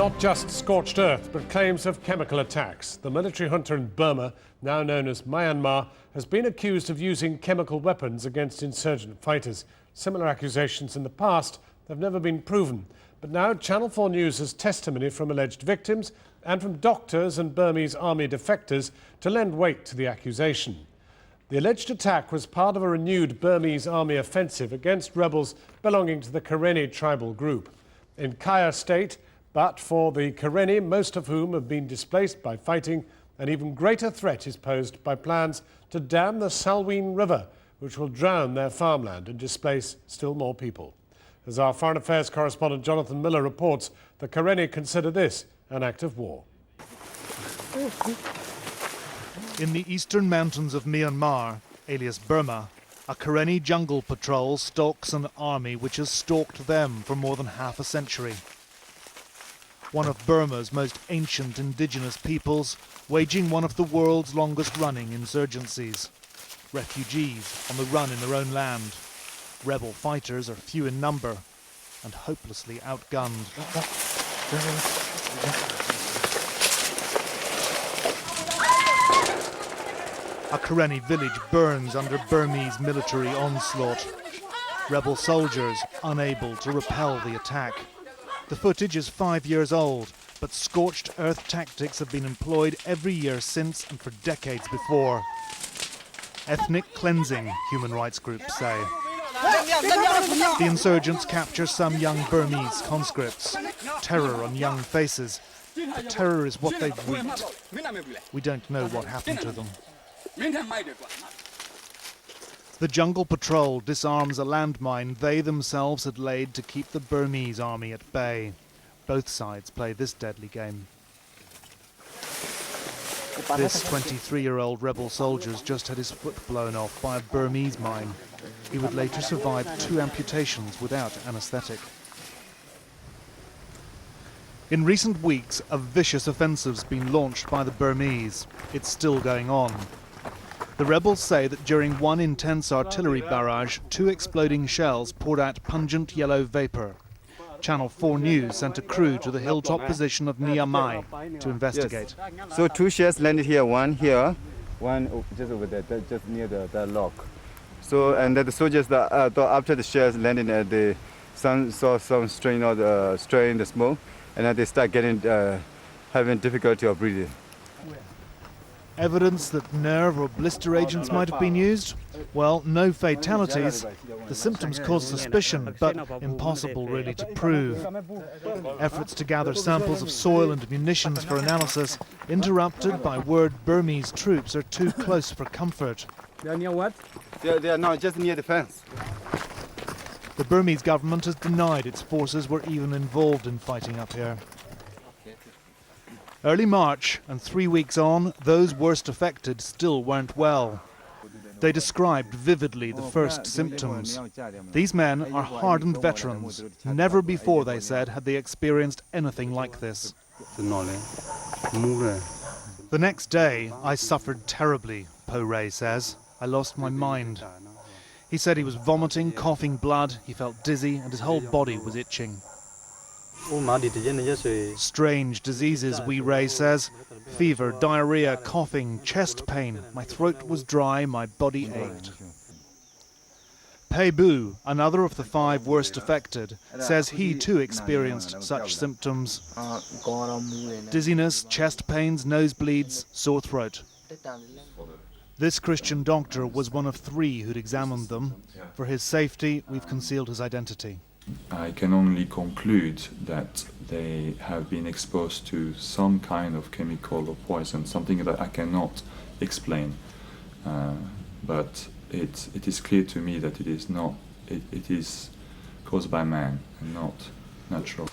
Not just scorched earth, but claims of chemical attacks. The military junta in Burma, now known as Myanmar, has been accused of using chemical weapons against insurgent fighters. Similar accusations in the past have never been proven. But now Channel 4 News has testimony from alleged victims and from doctors and Burmese army defectors to lend weight to the accusation. The alleged attack was part of a renewed Burmese army offensive against rebels belonging to the Karenni tribal group. In Kaya state, but for the Karenni, most of whom have been displaced by fighting, an even greater threat is posed by plans to dam the Salween River, which will drown their farmland and displace still more people. As our Foreign Affairs correspondent Jonathan Miller reports, the Karenni consider this an act of war. In the eastern mountains of Myanmar, alias Burma, a Karenni jungle patrol stalks an army which has stalked them for more than half a century. One of Burma's most ancient indigenous peoples, waging one of the world's longest-running insurgencies. Refugees on the run in their own land. Rebel fighters are few in number and hopelessly outgunned. A Karenni village burns under Burmese military onslaught. Rebel soldiers unable to repel the attack. The footage is 5 years old, but scorched earth tactics have been employed every year since and for decades before. Ethnic cleansing, human rights groups say. The insurgents capture some young Burmese conscripts. Terror on young faces. But terror is what they've reaped. We don't know what happened to them. The jungle patrol disarms a landmine they themselves had laid to keep the Burmese army at bay. Both sides play this deadly game. This 23-year-old rebel soldier's just had his foot blown off by a Burmese mine. He would later survive 2 amputations without anaesthetic. In recent weeks, a vicious offensive's been launched by the Burmese. It's still going on. The rebels say that during one intense artillery barrage, 2 exploding shells poured out pungent yellow vapour. Channel 4 News sent a crew to the hilltop position of Niamey to investigate. Yes. So 2 shells landed here, one here, one just over there, just near the lock. So, and the soldiers, after the shells landed, they saw some strain in the smoke, and then they start having difficulty of breathing. Evidence that nerve or blister agents might have been used? Well, no fatalities. The symptoms cause suspicion, but impossible really to prove. Efforts to gather samples of soil and munitions for analysis interrupted by word Burmese troops are too close for comfort. They are near what? They are not just near the fence. The Burmese government has denied its forces were even involved in fighting up here. Early March, and 3 weeks on, those worst affected still weren't well. They described vividly the first symptoms. These men are hardened veterans. Never before, they said, had they experienced anything like this. The next day, I suffered terribly, Po Ray says. I lost my mind. He said he was vomiting, coughing blood, he felt dizzy, and his whole body was itching. Strange diseases, Wee Ray says. Fever, diarrhea, coughing, chest pain. My throat was dry, my body ached. Pei Bu, another of the 5 worst affected, says he too experienced such symptoms. Dizziness, chest pains, nosebleeds, sore throat. This Christian doctor was one of 3 who'd examined them. For his safety, we've concealed his identity. I can only conclude that they have been exposed to some kind of chemical or poison, something that I cannot explain. But it is clear to me that it is caused by man and not natural.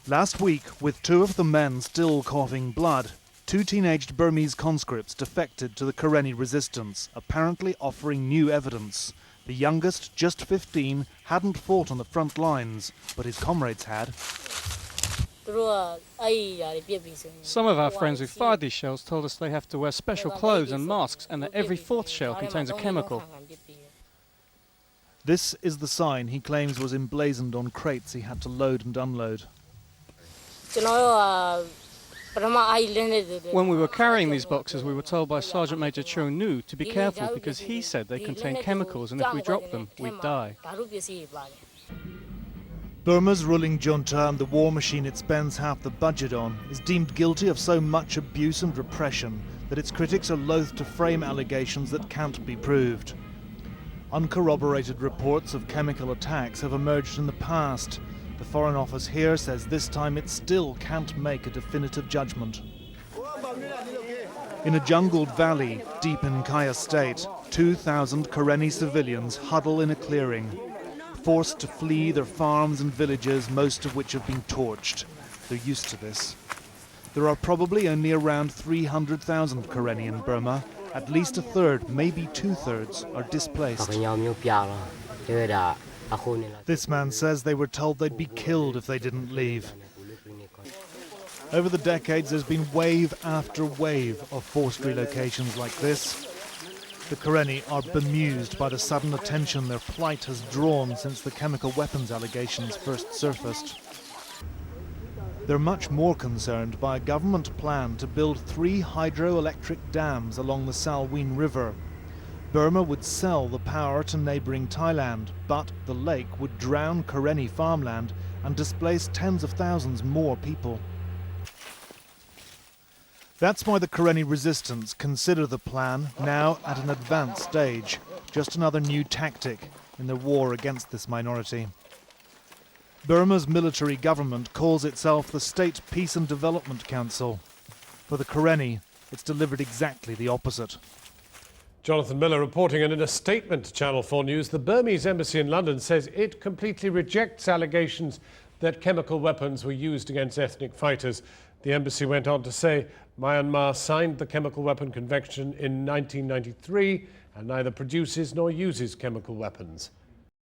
Last week, with 2 of the men still coughing blood, 2 teenaged Burmese conscripts defected to the Karenni resistance, apparently offering new evidence. The youngest, just 15, hadn't fought on the front lines, but his comrades had. Some of our friends who fired these shells told us they have to wear special clothes and masks and that every 4th shell contains a chemical. This is the sign he claims was emblazoned on crates he had to load and unload. When we were carrying these boxes, we were told by Sergeant Major Cho Nu to be careful because he said they contain chemicals and if we dropped them, we'd die. Burma's ruling junta and the war machine it spends half the budget on is deemed guilty of so much abuse and repression that its critics are loath to frame allegations that can't be proved. Uncorroborated reports of chemical attacks have emerged in the past. The Foreign Office here says this time it still can't make a definitive judgment. In a jungled valley deep in Kaya State, 2,000 Karenni civilians huddle in a clearing, forced to flee their farms and villages, most of which have been torched. They're used to this. There are probably only around 300,000 Karenni in Burma. At least a third, maybe two-thirds, are displaced. This man says they were told they'd be killed if they didn't leave. Over the decades, there's been wave after wave of forced relocations like this. The Karenni are bemused by the sudden attention their plight has drawn since the chemical weapons allegations first surfaced. They're much more concerned by a government plan to build 3 hydroelectric dams along the Salween River. Burma would sell the power to neighbouring Thailand, but the lake would drown Karenni farmland and displace tens of thousands more people. That's why the Karenni resistance consider the plan now at an advanced stage, just another new tactic in their war against this minority. Burma's military government calls itself the State Peace and Development Council. For the Karenni, it's delivered exactly the opposite. Jonathan Miller reporting, and in a statement to Channel 4 News, the Burmese embassy in London says it completely rejects allegations that chemical weapons were used against ethnic fighters. The embassy went on to say Myanmar signed the Chemical Weapon Convention in 1993 and neither produces nor uses chemical weapons.